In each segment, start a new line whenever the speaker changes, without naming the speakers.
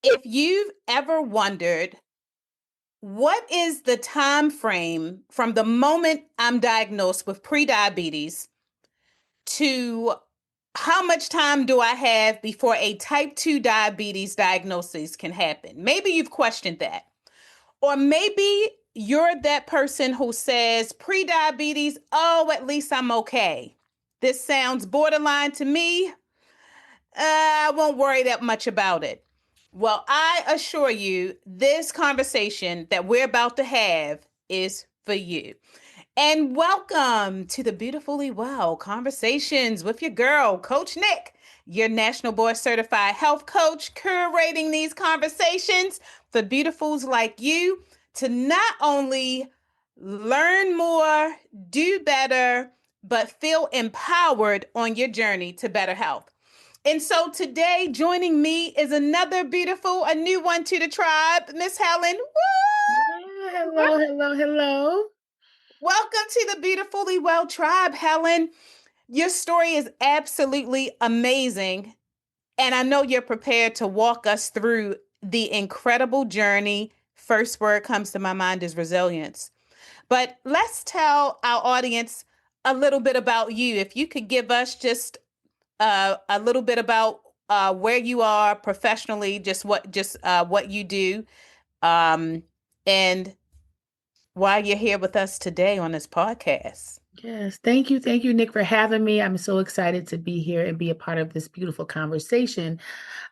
If you've ever wondered what is the time frame from the moment I'm diagnosed with prediabetes to how much time do I have before a type 2 diabetes diagnosis can happen? Maybe you've questioned that. Or maybe you're that person who says prediabetes, oh, at least I'm okay. This sounds borderline to me. I won't worry that much about it. Well, I assure you, this conversation that we're about to have is for you. And welcome to the Beautifully Well Conversations with your girl, Coach Nik, your National Board Certified Health Coach, curating these conversations for beautifuls like you to not only learn more, do better, but feel empowered on your journey to better health. And so today, joining me is another beautiful, a new one to the tribe, Miss Helen.
Yeah, hello, hello, hello.
Welcome to the Beautifully Well tribe, Helen. Your story is absolutely amazing. And I know you're prepared to walk us through the incredible journey. First word comes to my mind is resilience. But let's tell our audience a little bit about you. If you could give us just a little bit about where you are professionally, just what you do, um, and why you're here with us today on this podcast.
Yes, thank you. Thank you, Nick, for having me. I'm so excited to be here and be a part of this beautiful conversation.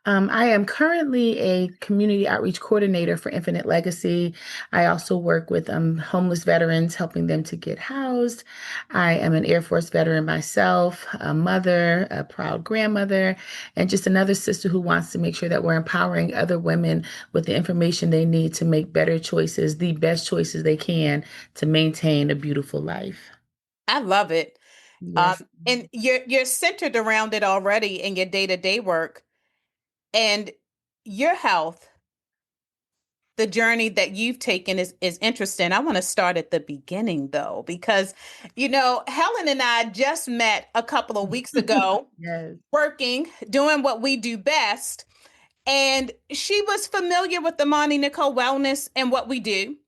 I am currently a community outreach coordinator for Infinite Legacy. I also work with homeless veterans, helping them to get housed. I am an Air Force veteran myself, a mother, a proud grandmother, and just another sister who wants to make sure that we're empowering other women with the information they need to make better choices, the best choices they can to maintain a beautiful life.
I love it.
Yes.
And you're centered around it already in your day-to-day work and your health. The journey that you've taken is interesting. I want to start at the beginning though, because Helen and I just met a couple of weeks ago,
Yes.
working, doing what we do best. And she was familiar with the Monty Nicole Wellness and what we do.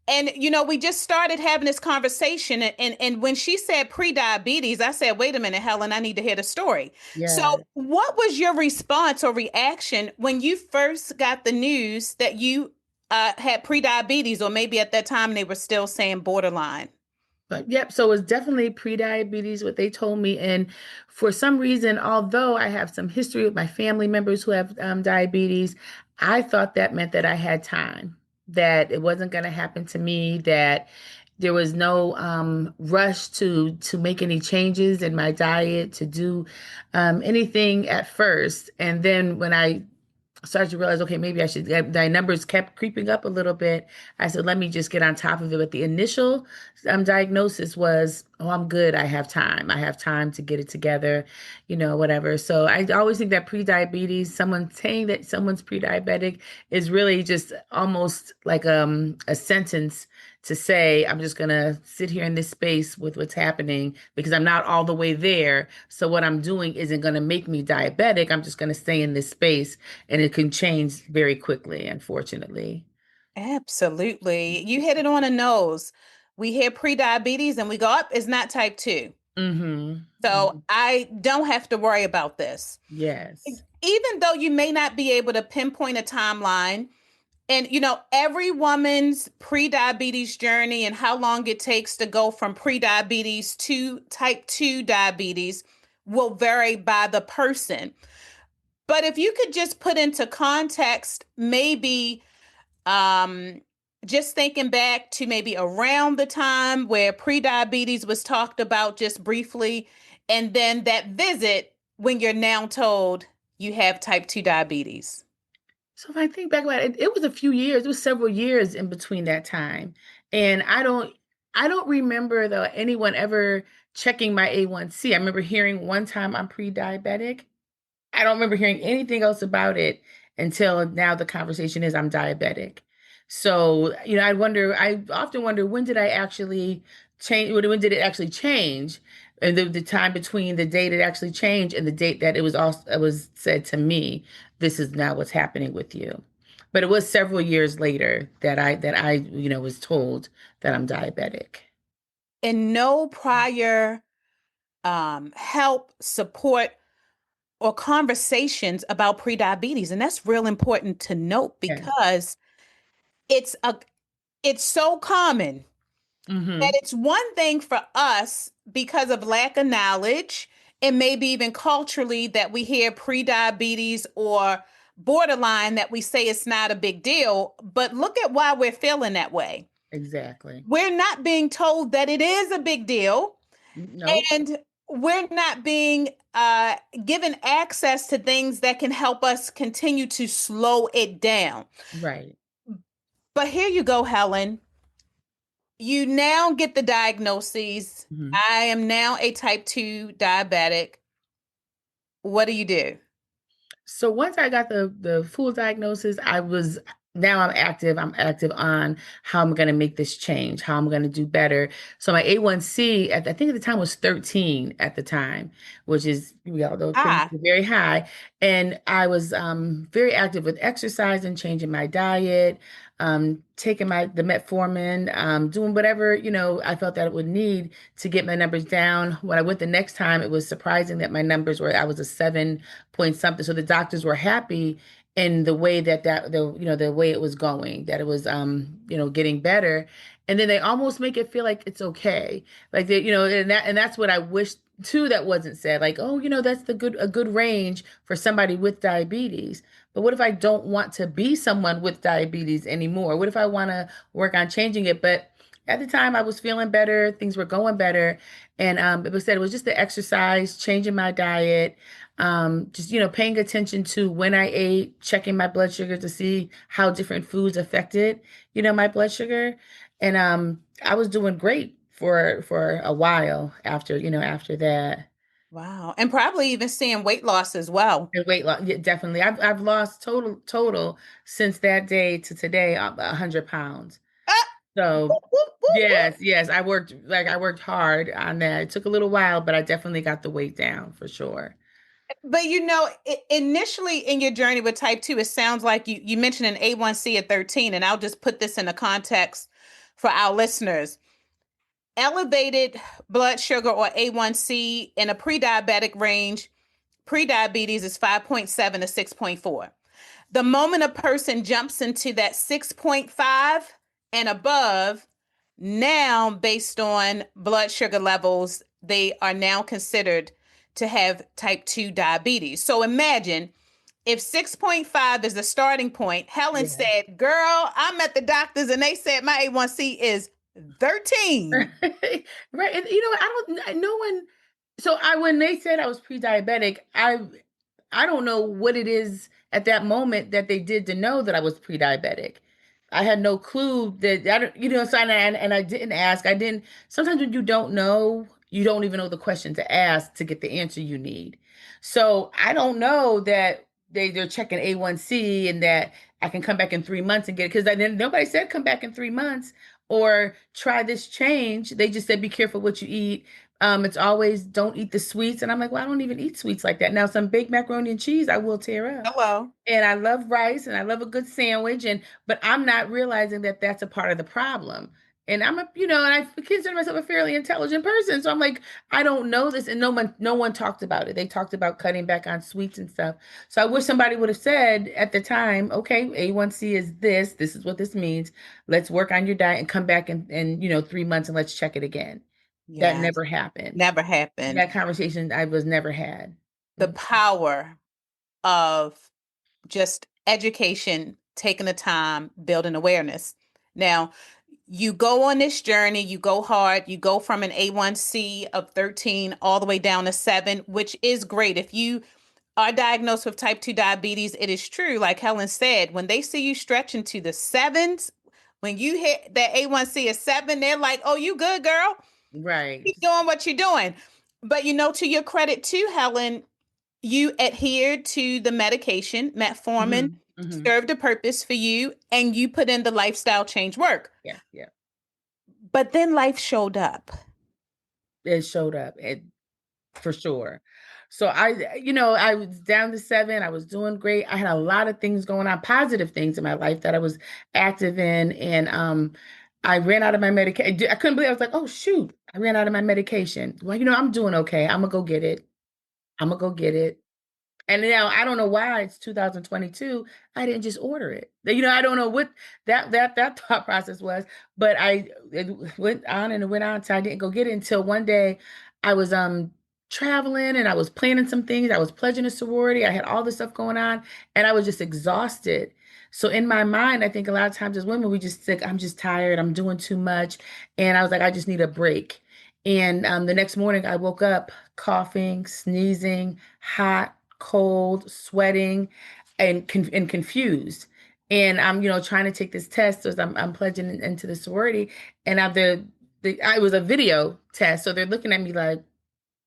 And we just started having this conversation, and when she said pre-diabetes, I said, wait a minute, Helen, I need to hear the story. So
Yes.
what was your response or reaction when you first got the news that you had pre-diabetes, or maybe at that time they were still saying borderline?
But yep, so it's definitely pre-diabetes, what they told me. And for some reason, although I have some history with my family members who have diabetes, I thought that meant that I had time, that it wasn't going to happen to me, that there was no rush to make any changes in my diet, to do anything at first. And then when I started to realize, okay, maybe I should, my numbers kept creeping up a little bit. I said, let me just get on top of it. But the initial diagnosis was, oh, I'm good. I have time. I have time to get it together, whatever. So I always think that pre-diabetes, someone saying that someone's pre-diabetic is really just almost like a sentence to say, I'm just going to sit here in this space with what's happening because I'm not all the way there. So what I'm doing isn't going to make me diabetic. I'm just going to stay in this space, and it can change very quickly, unfortunately.
Absolutely. You hit it on the nose. We hear pre-diabetes and we go up, it's not type 2. So
Mm-hmm.
I don't have to worry about this.
Yes.
Even though you may not be able to pinpoint a timeline, and every woman's pre-diabetes journey and how long it takes to go from pre-diabetes to type 2 diabetes will vary by the person. But if you could just put into context, maybe um, just thinking back to maybe around the time where pre-diabetes was talked about just briefly, and then that visit when you're now told you have type 2 diabetes.
So if I think back about it, it was a few years, it was several years in between that time. And I don't remember though anyone ever checking my A1C. I remember hearing one time I'm pre-diabetic. I don't remember hearing anything else about it until now the conversation is I'm diabetic. So, I often wonder when did I actually change, when did it actually change? And the time between the date it actually changed and the date that it was said to me, this is now what's happening with you. But it was several years later that I was told that I'm diabetic.
And no prior help, support, or conversations about prediabetes. And that's real important to note
Yes.
because it's a it's so common that
Mm-hmm.
it's one thing for us because of lack of knowledge and maybe even culturally that we hear prediabetes or borderline that we say it's not a big deal. But look at why we're feeling that way.
Exactly.
We're not being told that it is a big deal,
Nope.
and we're not being given access to things that can help us continue to slow it down.
Right.
But here you go, Helen. You now get the diagnoses.
Mhm.
I am now a type 2 diabetic. What do you do?
So once I got the full diagnosis, now I'm active. I'm active on how I'm going to make this change, how I'm going to do better. So my A1C I think at the time was 13 at the time, which is we all know pretty
Ah,
very high. And I was very active with exercise and changing my diet, taking the metformin, doing whatever I felt that it would need to get my numbers down. When I went the next time, it was surprising that my numbers were I was a 7 point something. So the doctors were happy in the way the way it was going, that it was getting better. And then they almost make it feel like it's okay. Like and that's what I wish too that wasn't said. Like, oh, that's a good range for somebody with diabetes. But what if I don't want to be someone with diabetes anymore? What if I want to work on changing it? But at the time I was feeling better, things were going better. And it was just the exercise, changing my diet, just paying attention to when I ate, checking my blood sugar to see how different foods affected my blood sugar. And I was doing great for a while after that.
wow. And probably even seeing weight loss as well.
And weight loss, yeah, definitely. I've lost total since that day to today 100 pounds.
Ah,
So
whoop, whoop, whoop, whoop.
yes, I worked hard on that. It took a little while, but I definitely got the weight down for sure.
But initially in your journey with type 2, it sounds like you mentioned an A1C at 13, and I'll just put this in a context for our listeners. Elevated blood sugar or A1C in a pre-diabetic range, pre-diabetes is 5.7 to 6.4. The moment a person jumps into that 6.5 and above, now based on blood sugar levels, they are now considered to have type 2 diabetes. So imagine if 6.5 is the starting point. Helen
Yeah.
said, girl, I'm at the doctor's and they said my A1C is 13.
Right. And I don't no one so I when they said I was pre-diabetic, I don't know what it is at that moment that they did to know that I was pre-diabetic. I had no clue that I don't, so and I didn't ask. I didn't sometimes when you don't know, you don't even know the question to ask to get the answer you need. So I don't know that they're checking A1C and that I can come back in 3 months and get it because nobody said come back in 3 months or try this change. They just said be careful what you eat. It's always don't eat the sweets. And I'm like, well, I don't even eat sweets like that. Now, some baked macaroni and cheese I will tear up.
Hello.
And I love rice and I love a good sandwich. But I'm not realizing that that's a part of the problem. And and I consider myself a fairly intelligent person. So I'm like, I don't know this. And no one talked about it. They talked about cutting back on sweets and stuff. So I wish somebody would have said at the time, okay, A1C is this. This is what this means. Let's work on your diet and come back in 3 months and let's check it again. That
Yes,
never happened.
never happened.
That conversation I was never had.
The
Mm.
power of just education, taking the time, building awareness. Now, you go on this journey, you go hard, you go from an A1C of 13 all the way down to 7, which is great. If you are diagnosed with type 2 diabetes, it is true, like Helen said, when they see you stretching to the sevens, when you hit that A1C is 7, they're like, oh, you good, girl.
Right.
Keep doing what you're doing. But to your credit too, Helen, you adhered to the medication. Metformin
Hmm. Hmm.
served a purpose for you, and you put in the lifestyle change work.
Yeah. Yeah.
But then life showed up.
it showed up. For sure. So I was down to 7. I was doing great. I had a lot of things going on, positive things in my life that I was active in. And I ran out of my medication. I couldn't believe I was like, oh shoot, I ran out of my medication. Well, I'm doing okay. I'm gonna go get it. I'm gonna go get it. And now I don't know why it's 2022. I didn't just order it. I don't know what that thought process was, but it went on and it went on. So I didn't go get it until one day I was traveling and I was planning some things. I was pledging a sorority. I had all this stuff going on and I was just exhausted. So in my mind, I think a lot of times as women, we just think, I'm just tired. I'm doing too much. And I was like, I just need a break. And the next morning I woke up coughing, sneezing, hot, cold, sweating, and confused. And I'm, trying to take this test as I'm pledging into the sorority. And it was a video test, so they're looking at me like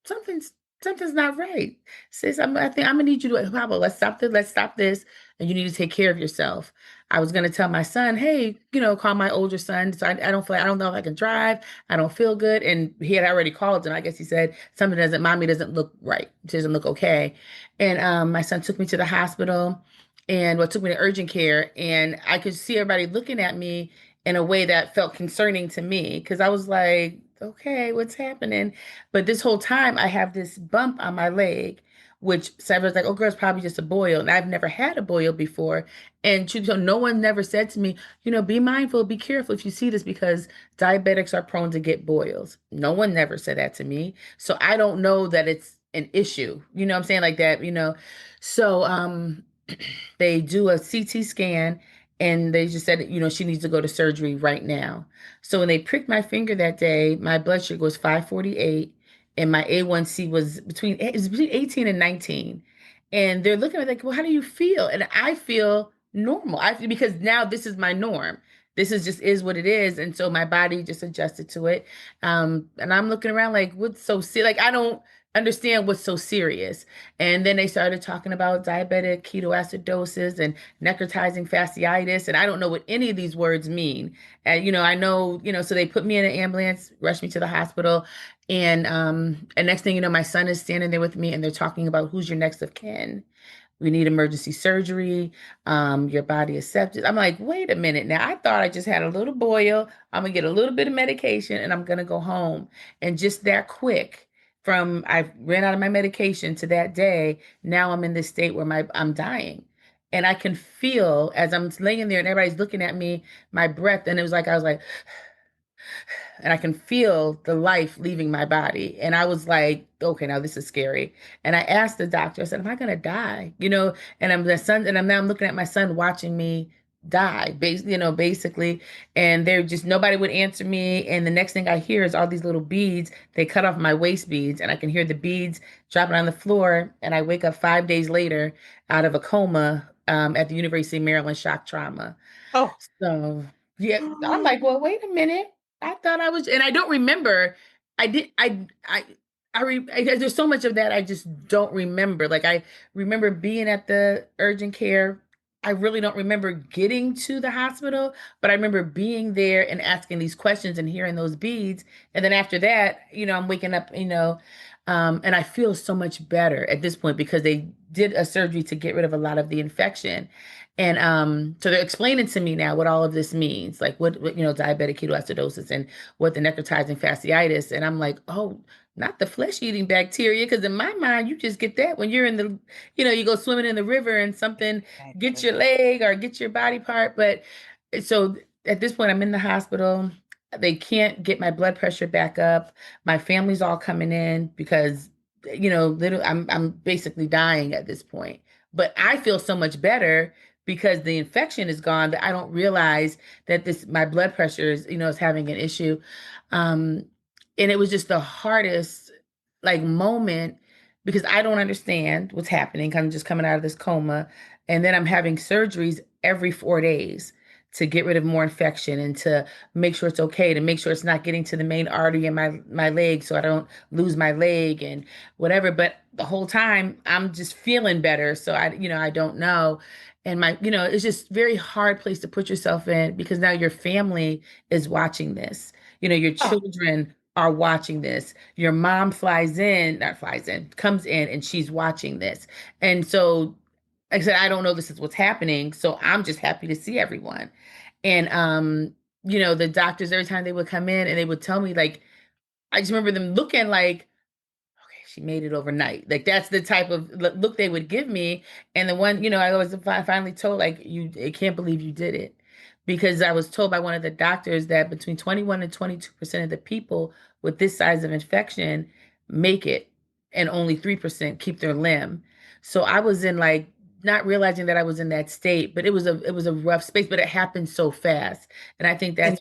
something's something's not right. Sis, I think I'm gonna need you to, how about let's stop this, and you need to take care of yourself. I was gonna tell my son, hey, call my older son. So I don't know if I can drive. I don't feel good. And he had already called, and I guess he said mommy doesn't look right. She doesn't look okay. And my son took me to the hospital took me to urgent care, and I could see everybody looking at me in a way that felt concerning to me because I was like, okay, what's happening? But this whole time I have this bump on my leg, which Sarah's like, oh, girl, it's probably just a boil. And I've never had a boil before. And so no one never said to me, be mindful, be careful if you see this because diabetics are prone to get boils. No one never said that to me. So I don't know that it's an issue. You know what I'm saying? Like that. So they do a CT scan and they just said, she needs to go to surgery right now. So when they pricked my finger that day, my blood sugar was 548 and my A1C it was between 18 and 19. And they're looking at me like, well, how do you feel? And I feel normal. Because now this is my norm. This is just is what it is. And so my body just adjusted to it. And I'm looking around like, what's so serious? Like, I don't understand what's so serious. And then they started talking about diabetic ketoacidosis and necrotizing fasciitis. And I don't know what any of these words mean. And, I know, so they put me in an ambulance, rushed me to the hospital. And next thing you know, my son is standing there with me and they're talking about who's your next of kin. We need emergency surgery. Your body is septic. I'm like, wait a minute. Now I thought I just had a little boil. I'm gonna get a little bit of medication and I'm gonna go home. And just that quick from I ran out of my medication to that day, now I'm in this state where I'm dying. And I can feel as I'm laying there and everybody's looking at me, my breath, and it was like I was like, and I can feel the life leaving my body. And I was like, okay, now this is scary. And I asked the doctor, I said, am I gonna die? And I'm now looking at my son watching me die, basically. And there just nobody would answer me. And the next thing I hear is all these little beads. They cut off my waist beads, and I can hear the beads dropping on the floor. And I wake up 5 days later out of a coma at the University of Maryland shock trauma.
Oh.
So yeah, I'm like, well, wait a minute. I thought I was, and I don't remember. I did. There's so much of that I just don't remember. Like I remember being at the urgent care. I really don't remember getting to the hospital, but I remember being there and asking these questions and hearing those beads. And then after that, I'm waking up, and I feel so much better at this point because they did a surgery to get rid of a lot of the infection. And so they're explaining to me now what all of this means, like what diabetic ketoacidosis and what the necrotizing fasciitis. And I'm like, oh, not the flesh-eating bacteria, because in my mind, you just get that when you're in the, you go swimming in the river and something gets your leg or gets your body part. But so at this point, I'm in the hospital. They can't get my blood pressure back up. My family's all coming in because, literally, I'm basically dying at this point. But I feel so much better because the infection is gone that I don't realize that my blood pressure is having an issue. And it was just the hardest like moment because I don't understand what's happening. I'm just coming out of this coma. And then I'm having surgeries every 4 days to get rid of more infection and to make sure it's okay, to make sure it's not getting to the main artery in my leg so I don't lose my leg and whatever. But the whole time I'm just feeling better. So I don't know. And it's just very hard place to put yourself in because now your family is watching this. Your
Oh.
children are watching this. Your mom flies in, not flies in, comes in and she's watching this. And so, like I said, I don't know this is what's happening. So I'm just happy to see everyone. And, the doctors, every time they would come in and they would tell me, like, I just remember them looking like, okay, she made it overnight. Like that's the type of look they would give me. And the one, I was finally told, like, I can't believe you did it. Because I was told by one of the doctors that between 21 and 22% of the people with this size of infection make it, and only 3% keep their limb. So I was in, like, not realizing that I was in that state, but it was a rough space, but it happened so fast. And I think
And
that's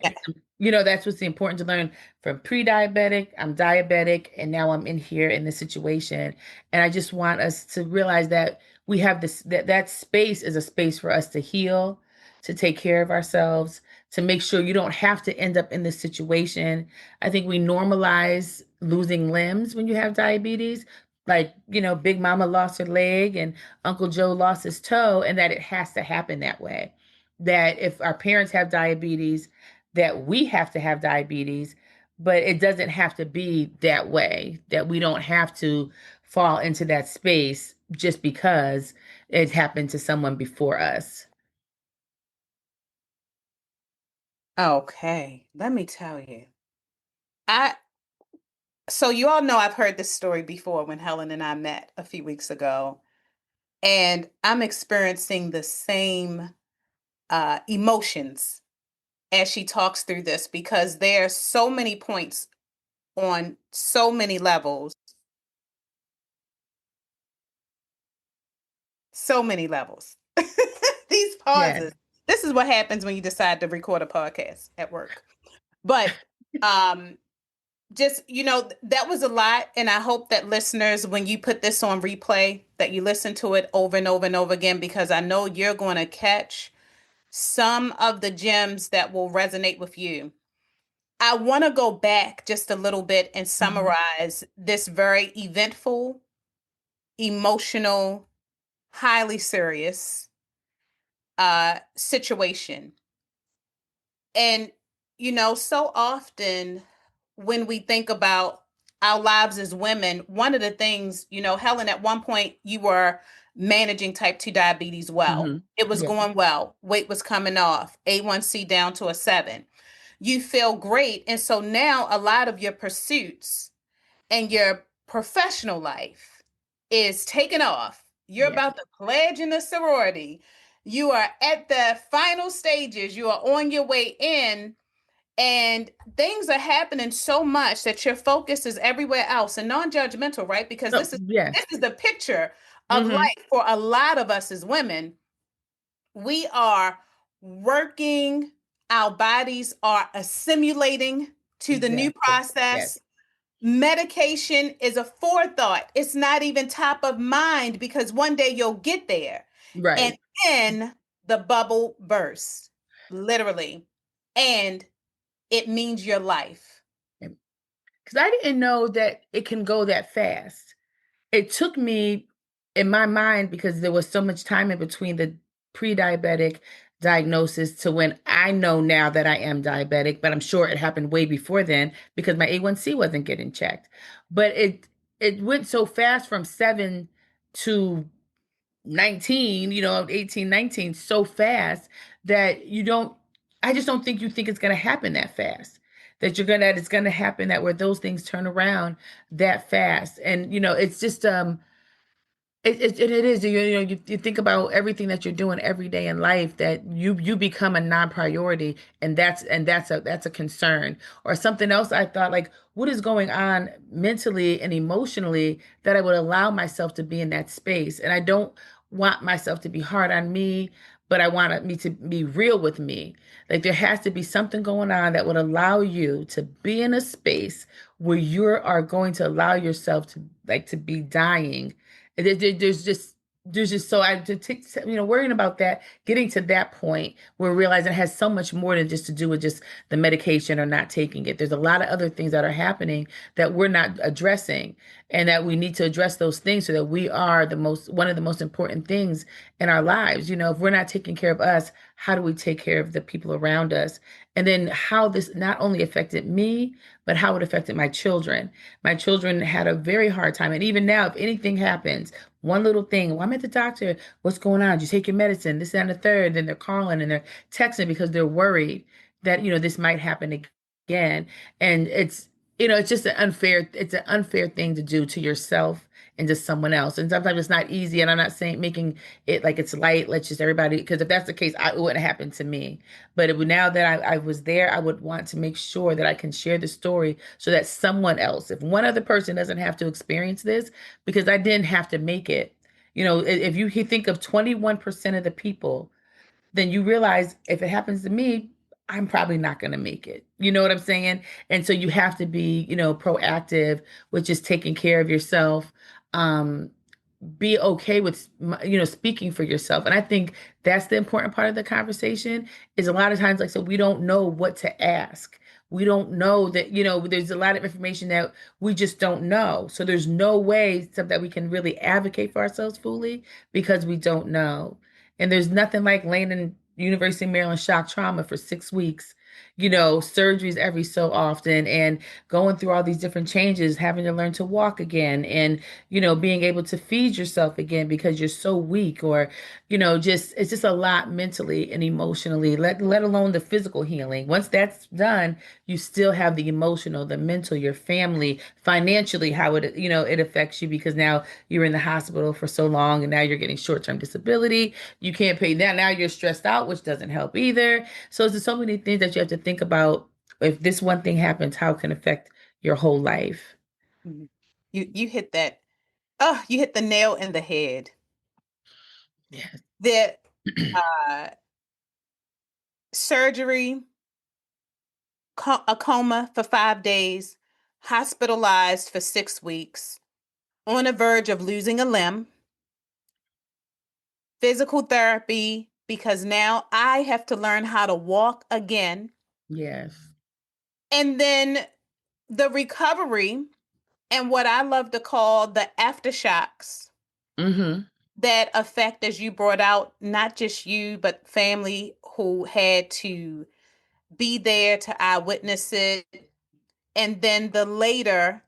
that's what's important to learn. From pre-diabetic, I'm diabetic, and now I'm in here in this situation. And I just want us to realize that we have this, that space is a space for us to heal, to take care of ourselves, to make sure you don't have to end up in this situation. I think we normalize losing limbs when you have diabetes. Like, Big Mama lost her leg and Uncle Joe lost his toe, and that it has to happen that way. That if our parents have diabetes, that we have to have diabetes, but it doesn't have to be that way, that we don't have to fall into that space just because it happened to someone before us.
okay, let me tell you. I So you all know I've heard this story before when Helen and I met a few weeks ago, and I'm experiencing the same emotions as she talks through this because there are so many points on so many levels, so many levels. These
Yes.
pauses. This is what happens when you decide to record a podcast at work. But um just that was a lot, and I hope that listeners, when you put this on replay, that you listen to it over and over and over again, because I know you're going to catch some of the gems that will resonate with you. I want to go back just a little bit and
Mhm.
summarize this very eventful, emotional, highly serious situation. And, so often when we think about our lives as women, one of the things, Helen, at one point you were managing type 2 diabetes well.
Mhm.
It was
Yeah.
going well. Weight was coming off, A1C down to a 7. You feel great. And so now a lot of your pursuits and your professional life is taken off. You're
Yeah.
about to pledge in the sorority. You are at the final stages. You are on your way in, and things are happening so much that your focus is everywhere else and non-judgmental, right? Because
Oh,
this is
yes.
this is the picture of
Mhm.
life for a lot of us as women. We are working, our bodies are assimilating to the new
Exactly. Yes.
process. Medication is a forethought. It's not even top of mind because one day you'll get there. And
Right.
then the bubble bursts, literally. And it means your life.
Because I didn't know that it can go that fast. It took me, in my mind, because there was so much time in between the pre-diabetic diagnosis to when I know now that I am diabetic, but I'm sure it happened way before then because my A1C wasn't getting checked. But it went so fast from 7 to 19, 18, 19, so fast that I just don't think you think it's going to happen that fast. That it's going to happen that where those things turn around that fast. And, it's just, it is, you think about everything that you're doing every day in life, that you become a non-priority, and that's a concern. Or something else, I thought, like, what is going on mentally and emotionally that I would allow myself to be in that space? And I don't want myself to be hard on me, but I want me to be real with me. Like, there has to be something going on that would allow you to be in a space where you are going to allow yourself to, like, to be dying. There's just there's just so I to take, worrying about that, getting to that point where realizing it has so much more than just to do with just the medication or not taking it. There's a lot of other things that are happening that we're not addressing, and that we need to address those things so that we are one of the most important things in our lives. If we're not taking care of us, how do we take care of the people around us? And then how this not only affected me, but how it affected my children. My children had a very hard time. And even now, if anything happens, one little thing, well, I'm at the doctor. What's going on? Did you take your medicine? This, that, and the third. Then they're calling and they're texting because they're worried that, this might happen again. And it's just it's an unfair thing to do to yourself and to someone else. And sometimes it's not easy. And I'm not saying making it like it's light. Let's just everybody, because if that's the case, it wouldn't happen to me. But now that I was there, I would want to make sure that I can share the story so that someone else, if one other person doesn't have to experience this, because I didn't have to make it. If you think of 21% of the people, then you realize if it happens to me, I'm probably not going to make it. You know what I'm saying? And so you have to be, proactive with just taking care of yourself. Um, be okay with speaking for yourself. And I think that's the important part of the conversation, is a lot of times, like, so we don't know what to ask. We don't know that, there's a lot of information that we just don't know. So there's no way so that we can really advocate for ourselves fully, because we don't know. And there's nothing like laying in University of Maryland shock trauma for 6 weeks, surgeries every so often, and going through all these different changes, having to learn to walk again, and being able to feed yourself again because you're so weak, or just it's just a lot mentally and emotionally, let alone the physical healing. Once that's done, you still have the emotional, the mental, your family, financially, how it affects you, because now you're in the hospital for so long, and now you're getting short-term disability. You can't pay that. Now you're stressed out, which doesn't help either. So there's so many things that you have to think about. If this one thing happens, how it can affect your whole life.
Mhm. You hit that. Oh, you hit the nail in the head.
Yes.
The uh, surgery, a coma for 5 days, hospitalized for 6 weeks, on the verge of losing a limb, physical therapy, because now I have to learn how to walk again.
Yes.
And then the recovery, and what I love to call the aftershocks
Mm-hmm.
that affect, as you brought out, not just you, but family who had to be there to eyewitness it. And then the later,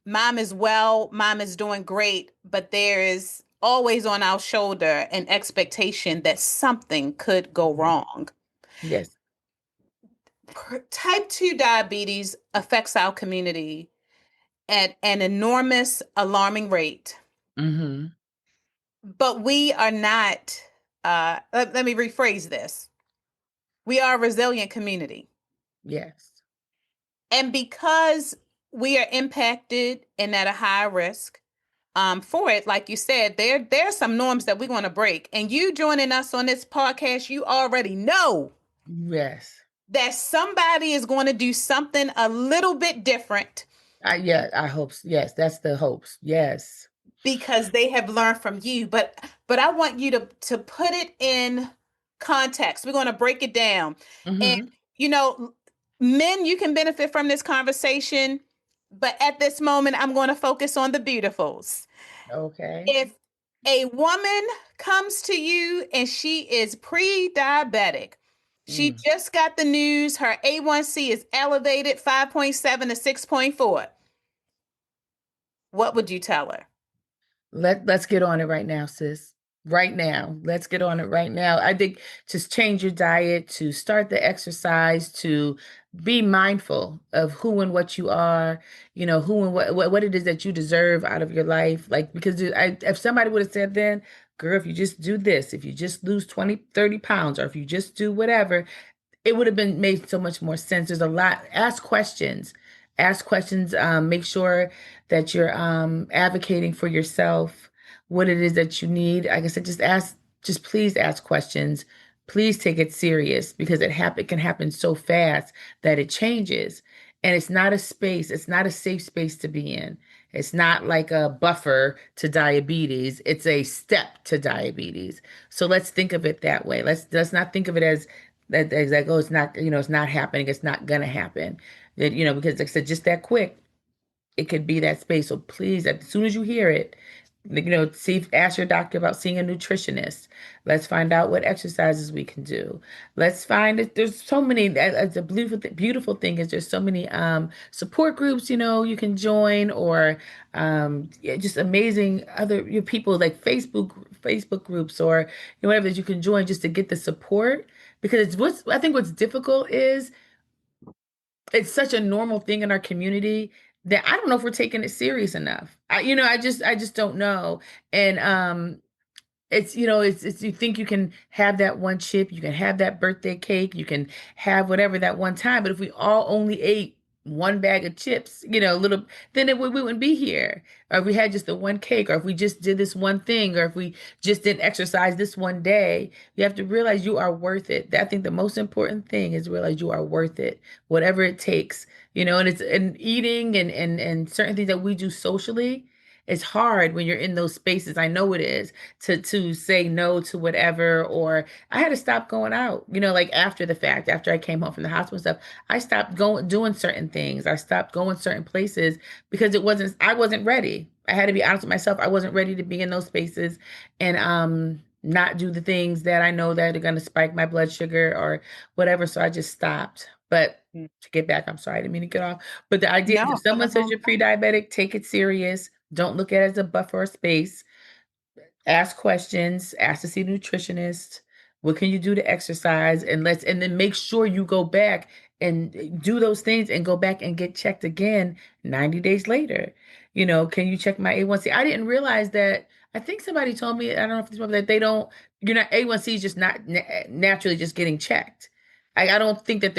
mom is well, mom is doing great, but there is always on our shoulder an expectation that something could go wrong.
Yes.
Type 2 diabetes affects our community at an enormous, alarming rate.
Mm-hmm.
But we are not, let me rephrase this. We are a resilient community.
Yes.
And because we are impacted and at a high risk for it, like you said, there are some norms that we're going to break. And you joining us on this podcast, you already know
Yes.
that somebody is going to do something a little bit different
Yeah, I hope. Yes, that's the hopes. Yes.
because they have learned from you. But I want you to put it in context. We're going to break it down. And
Mm-hmm.
you know, men, you can benefit from this conversation, but at this moment I'm going to focus on the beautifuls.
Okay.
If a woman comes to you and she is pre-diabetic, she
Mm.
just got the news her A1C is elevated 5.7 to 6.4. What would you tell her?
Let's get on it right now, sis. Right now. Let's get on it right now. I think just change your diet, to start the exercise, to be mindful of who and what you are, who and what it is that you deserve out of your life. Like, because if somebody would have said then, girl, if you just do this, if you just lose 20, 30 pounds, or if you just do whatever, it would have been made so much more sense. There's a lot. Ask questions. Ask questions. Make sure that you're advocating for yourself, what it is that you need. Like I said, just ask. Just please ask questions. Please take it serious, because it can happen so fast that it changes, and it's not a space. It's not a safe space to be in. It's not like a buffer to diabetes. It's a step to diabetes. So let's think of it that way. Let's not think of it as like, oh, it's not, it's not happening. It's not gonna happen. That, because like I said, just that quick, it could be that space. So please, as soon as you hear it, ask your doctor about seeing a nutritionist. Let's find out what exercises we can do. Let's find it. There's so many. The beautiful thing is there's so many support groups. You can join, or yeah, just amazing other people like Facebook groups, or whatever that you can join just to get the support. Because I think what's difficult is it's such a normal thing in our community that I don't know if we're taking it serious enough. I just don't know. And it's you think you can have that one chip, you can have that birthday cake, you can have whatever that one time, but if we all only ate one bag of chips, little, then we wouldn't be here. Or if we had just the one cake, or if we just did this one thing, or if we just didn't exercise this one day, you have to realize you are worth it. I think the most important thing is realize you are worth it, whatever it takes. And it's and eating and certain things that we do socially. It's hard when you're in those spaces. I know it is to say no to whatever, or I had to stop going out, like after the fact, after I came home from the hospital and stuff, I stopped going doing certain things. I stopped going certain places because I wasn't ready. I had to be honest with myself. I wasn't ready to be in those spaces and not do the things that I know that are going to spike my blood sugar or whatever. So I just stopped. But
Mm.
to get back, I'm sorry, I didn't mean to get off. But the idea is if
No,
someone says
no.
you're pre-diabetic, take it serious. Don't look at it as a buffer or space. Ask questions, ask to see a nutritionist. What can you do to exercise? And then make sure you go back and do those things and go back and get checked again 90 days later. Can you check my A1C? I didn't realize that. I think somebody told me, I don't know if it's that they don't, A1C is just not naturally just getting checked. I don't think that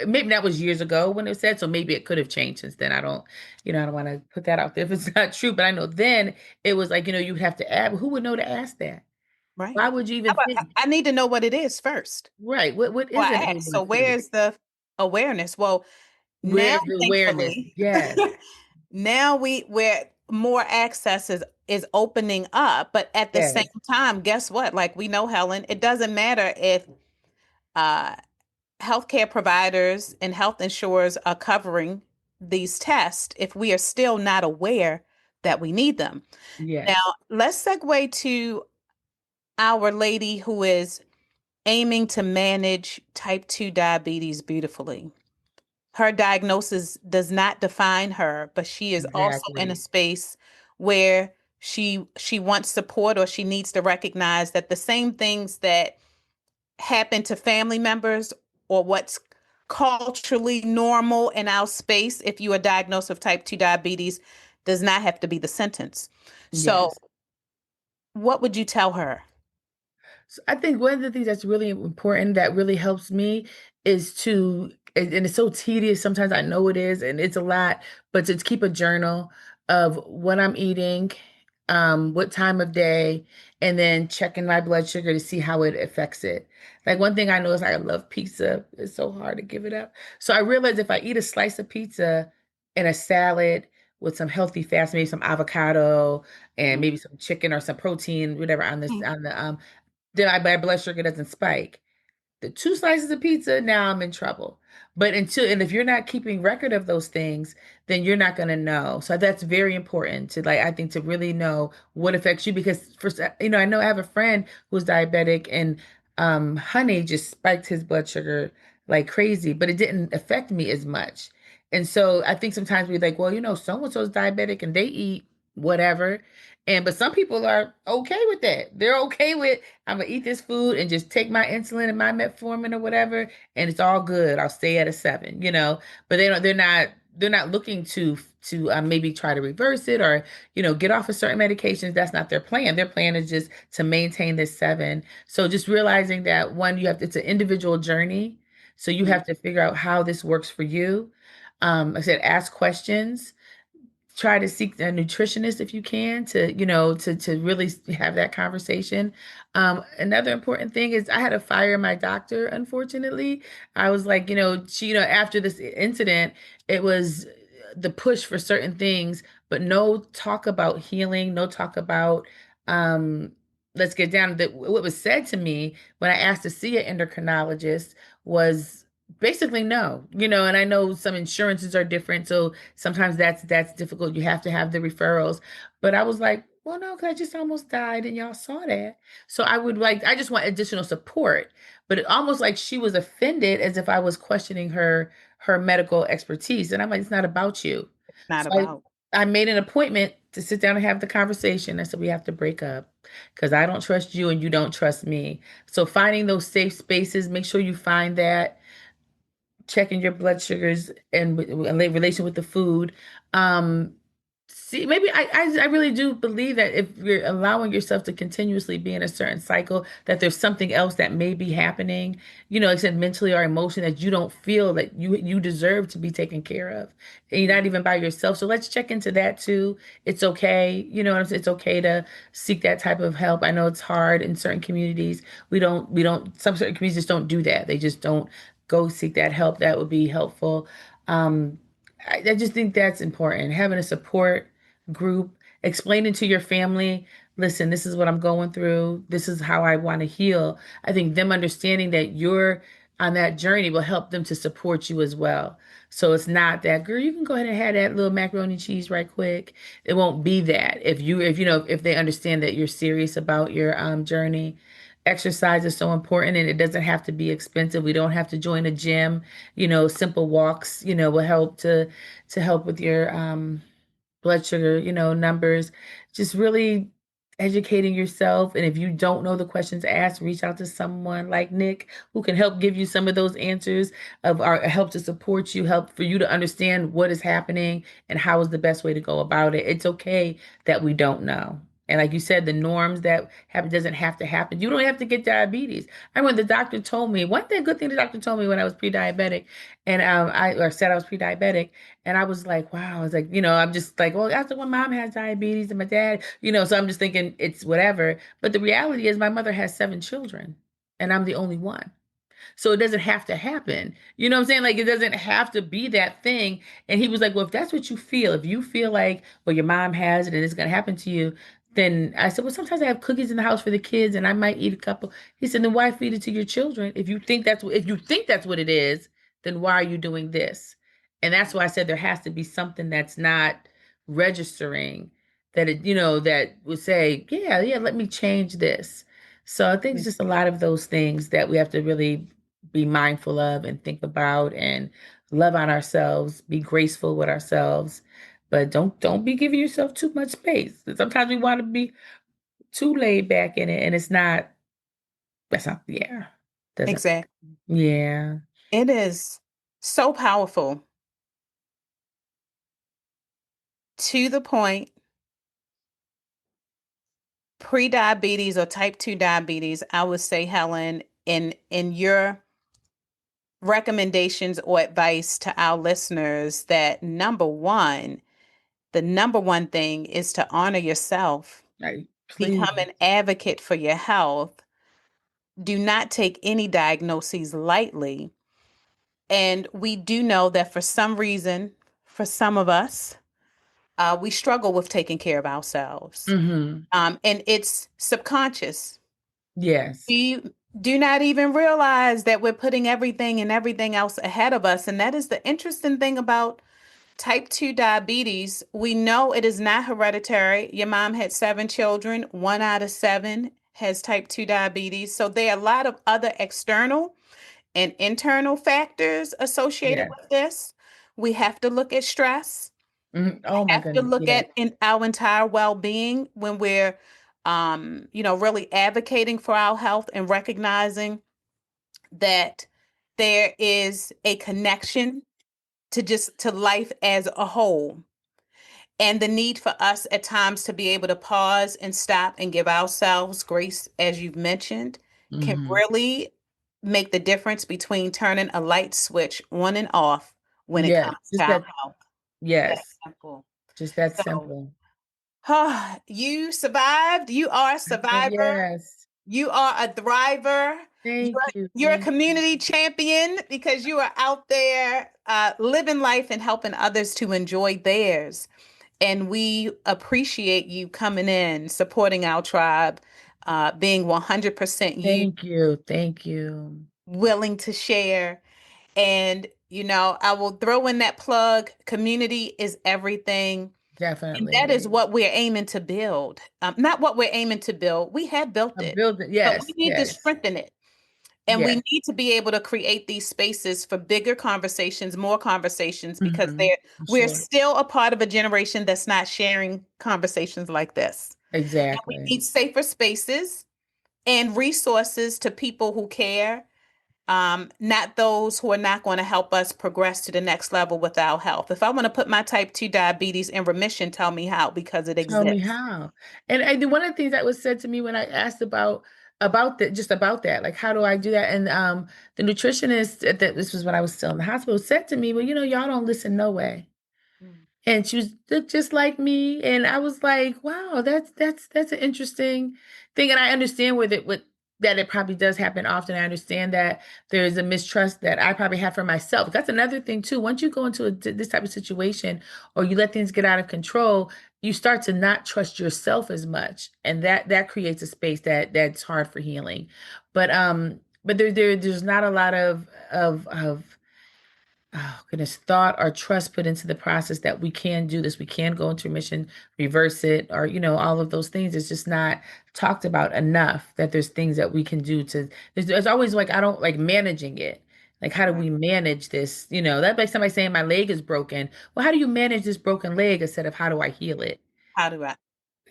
maybe that was years ago when it was said, so maybe it could have changed since then. I don't want to put that out there if it's not true, but I know then it was like, you'd have to ask. Who would know to ask that?
Right.
Why would you
How
even
about,
think?
I need to know what it is first.
Right. What
Well,
is an
I asked, so where
A1C?
is the awareness? Well, now,
Where's the awareness?
thankfully,
Yes.
now where more access is opening up, but at the same
Yes.
time, guess what? Like we know, Helen, it doesn't matter if uh, healthcare providers and health insurers are covering these tests if we are still not aware that we need them. Now,
Yes.
let's segue to our lady who is aiming to manage type 2 diabetes beautifully. Her diagnosis does not define her, but she is also in a
Exactly.
space where she wants support, or she needs to recognize that the same things that happen to family members, or what's culturally normal in our space if you are diagnosed with type 2 diabetes, does not have to be the sentence. So,
Yes.
what would you tell her?
So I think one of the things that's really important that really helps me is and it's so tedious sometimes, I know it is, and it's a lot, but to keep a journal of what I'm eating, what time of day, and then checking my blood sugar to see how it affects it. Like one thing I know is I love pizza. It's so hard to give it up. So I realized if I eat a slice of pizza and a salad with some healthy fats, maybe some avocado and maybe some chicken or some protein, whatever on the then my blood sugar doesn't spike. The two slices of pizza, now I'm in trouble. And if you're not keeping record of those things, then you're not going to know. So that's very important to I think to really know what affects you because I know I have a friend who's diabetic and honey just spiked his blood sugar like crazy, but it didn't affect me as much. And so I think sometimes we're like, well, so and so's diabetic and they eat whatever. But some people are okay with that. They're okay with I'm gonna eat this food and just take my insulin and my metformin or whatever, and it's all good. I'll stay at a 7. But they're not looking to maybe try to reverse it or get off of certain medications. That's not their plan. Their plan is just to maintain this 7. So just realizing that one, it's an individual journey. So you
Mhm.
have to figure out how this works for you. Like I said, ask questions, try to seek a nutritionist if you can to really have that conversation. Another important thing is I had to fire my doctor, unfortunately. I was like, after this incident, it was the push for certain things but no talk about healing, no talk about um let's get down that what was said to me when I asked to see an endocrinologist was basically no. And I know some insurances are different, so sometimes that's difficult. You have to have the referrals. But I was like, well, no, because I just almost died and y'all saw that. So I just want additional support. But it almost like she was offended as if I was questioning her medical expertise. And I'm like, it's not about you.
Not
So
about.
I made an appointment to sit down and have the conversation. I said, we have to break up because I don't trust you and you don't trust me. So finding those safe spaces, make sure you find that, checking your blood sugars and in relation with the food. Um, See, maybe I really do believe that if you're allowing yourself to continuously be in a certain cycle, that there's something else that may be happening, like I said, mentally or emotionally, that you don't feel that you deserve to be taken care of. And you're not even by yourself. So let's check into that too. It's okay. You know what I'm saying? It's okay to seek that type of help. I know it's hard in certain communities. Some certain communities just don't do that. They just don't go seek that help. That would be helpful. Um, I just think that's important. Having a support group, explaining to your family, listen, this is what I'm going through. This is how I want to heal. I think them understanding that you're on that journey will help them to support you as well. So it's not that, girl, you can go ahead and have that little macaroni and cheese right quick. It won't be that. If they understand that you're serious about your journey. Exercise is so important and it doesn't have to be expensive. We don't have to join a gym. Simple walks, will help to help with your blood sugar, numbers. Just really educating yourself. And if you don't know the questions asked, reach out to someone like Nik who can help give you some of those answers of our help to support you, help for you to understand what is happening and how is the best way to go about it. It's okay that we don't know. And like you said, the norms that happen doesn't have to happen. You don't have to get diabetes. I remember the doctor told me, one thing, good thing the doctor told me when I was pre-diabetic, and I said I was pre-diabetic, and I was like, wow. I was like, I'm just like, well, after my mom has diabetes and my dad, so I'm just thinking it's whatever. But the reality is my mother has 7 children and I'm the only one. So it doesn't have to happen. You know what I'm saying? Like it doesn't have to be that thing. And he was like, well, if that's what you feel, if you feel like, well, your mom has it and it's going to happen to you, then I said, well, sometimes I have cookies in the house for the kids and I might eat a couple. He said, then why feed it to your children? If you think that's what it is, then why are you doing this? And that's why I said there has to be something that's not registering that would say, yeah, yeah, let me change this. So I think it's just a lot of those things that we have to really be mindful of and think about and love on ourselves, be graceful with ourselves, but don't be giving yourself too much space. Sometimes we want to be too laid back in it and that's not, yeah. Doesn't,
Exactly.
yeah.
It is so powerful to the point. Pre-diabetes or type 2 diabetes, I would say, Helen, in your recommendations or advice to our listeners, that the number one thing is to honor yourself,
Right.
become
Please.
an advocate for your health. Do not take any diagnoses lightly. And we do know that for some reason, for some of us, we struggle with taking care of ourselves.
Mm-hmm.
And it's subconscious.
Yes.
We do not even realize that we're putting everything and everything else ahead of us. And that is the interesting thing about type 2 diabetes. We know it is not hereditary. Your mom had 7 children, 1 out of 7 has type 2 diabetes. So there are a lot of other external and internal factors associated
Yes.
with this. We have to look at stress,
Mhm. Oh my
have to
goodness.
look
Yes.
at in our entire well-being when we're really advocating for our health and recognizing that there is a connection to life as a whole, and the need for us at times to be able to pause and stop and give ourselves grace, as you've mentioned, can
Mm-hmm.
really make the difference between turning a light switch on and off when it
Yes.
comes to
Just
our
that.
health. That
Yes.
simple.
Just that
So,
simple.
you survived. You are a survivor.
Yes.
You are a thriver.
Thank
You're,
you.
you're a
Thank you.
community champion because you are out there living life and helping others to enjoy theirs. And we appreciate you coming in, supporting our tribe, being 100% you,
Thank you. Thank you.
willing to share. And, I will throw in that plug. Community is everything. And that is
Definitely.
what we're aiming to build. Not what we're aiming to build. We have built
A
it,
building.
but we
Yes.
need to
Yes.
strengthen it. And we
Yes.
need to be able to create these spaces for bigger conversations, more conversations, because
For
we're
sure.
still a part of a generation that's not sharing conversations like this. And we
Exactly.
need safer spaces and resources to people who care, not those who are not going to help us progress to the next level with our health. If I want to put my type 2 diabetes in remission, tell me how, because it
Tell me
exists.
how. And one of the things that was said to me when I asked about that, just about that, like how do I do that? And the nutritionist that this was when I was still in the hospital said to me, well, y'all don't listen no way.
Mm.
And she was looked just like me, and I was like, wow, that's an interesting thing. And I understand with that it probably does happen often. I understand that there's a mistrust that I probably have for myself. That's another thing too. Once you go into this type of situation, or you let things get out of control, you start to not trust yourself as much, and that creates a space that's hard for healing. But there's not a lot of oh goodness, thought or trust put into the process that we can do this. We can go into remission, reverse it, or all of those things. It's just not talked about enough that there's things that we can do to. There's always like I don't like managing it. Like how do
Right.
we manage this? That's like somebody saying my leg is broken. Well, how do you manage this broken leg instead of how do I heal it?
How do I?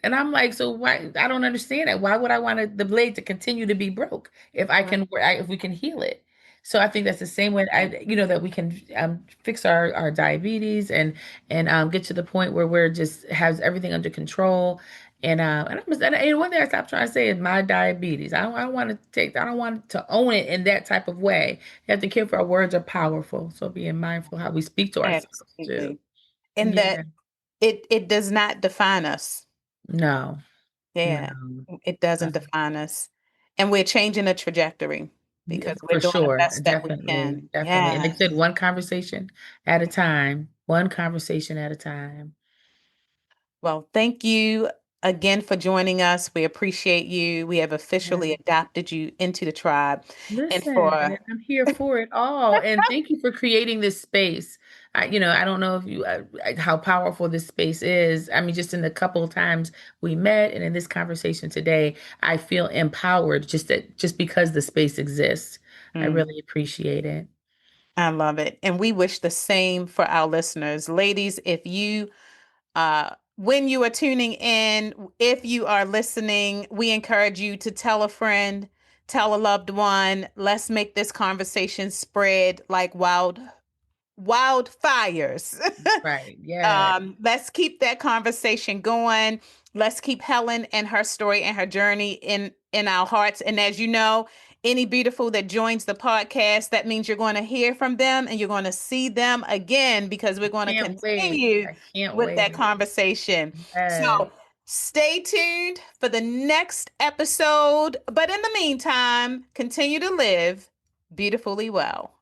And I'm like, so why? I don't understand it. Why would I want the blade to continue to be broke if if we can heal it? So I think that's the same way that we can fix our diabetes and get to the point where we're just has everything under control. And one thing I stopped trying to say is my diabetes. I don't want to take. I don't want to own it in that type of way. You have to care for our words are powerful. So being mindful how we speak to ourselves too.
Absolutely. And
Yeah.
that it does not define us.
No.
Yeah,
No.
it doesn't define us. And we're changing the trajectory
Yeah,
because we're
for
doing the
sure.
best that we
Definitely.
can.
Definitely. And like I
Yes.
said, one conversation at a time. One conversation at a time.
Well, thank you again for joining us. We appreciate you. We have officially
Yeah.
adopted you into the tribe. And
Listen,
for
and I'm here for it all. And thank you for creating this space. I don't know if how powerful this space is. I mean, just in the couple of times we met and in this conversation today, I feel empowered just because the space exists. I
Mm,
really appreciate it.
I love it. And we wish the same for our listeners. Ladies, if you when you are tuning in, if you are listening, we encourage you to tell a friend, tell a loved one. Let's make this conversation spread like wildfires.
Right. Yeah.
Let's keep that conversation going. Let's keep Helen and her story and her journey in our hearts. And as you know, any beautiful that joins the podcast, that means you're going to hear from them and you're going to see them again because we're going to
Can't wait.
continue
I can't
with that
wait.
conversation.
Yes.
So stay tuned for the next episode. But in the meantime, continue to live beautifully well.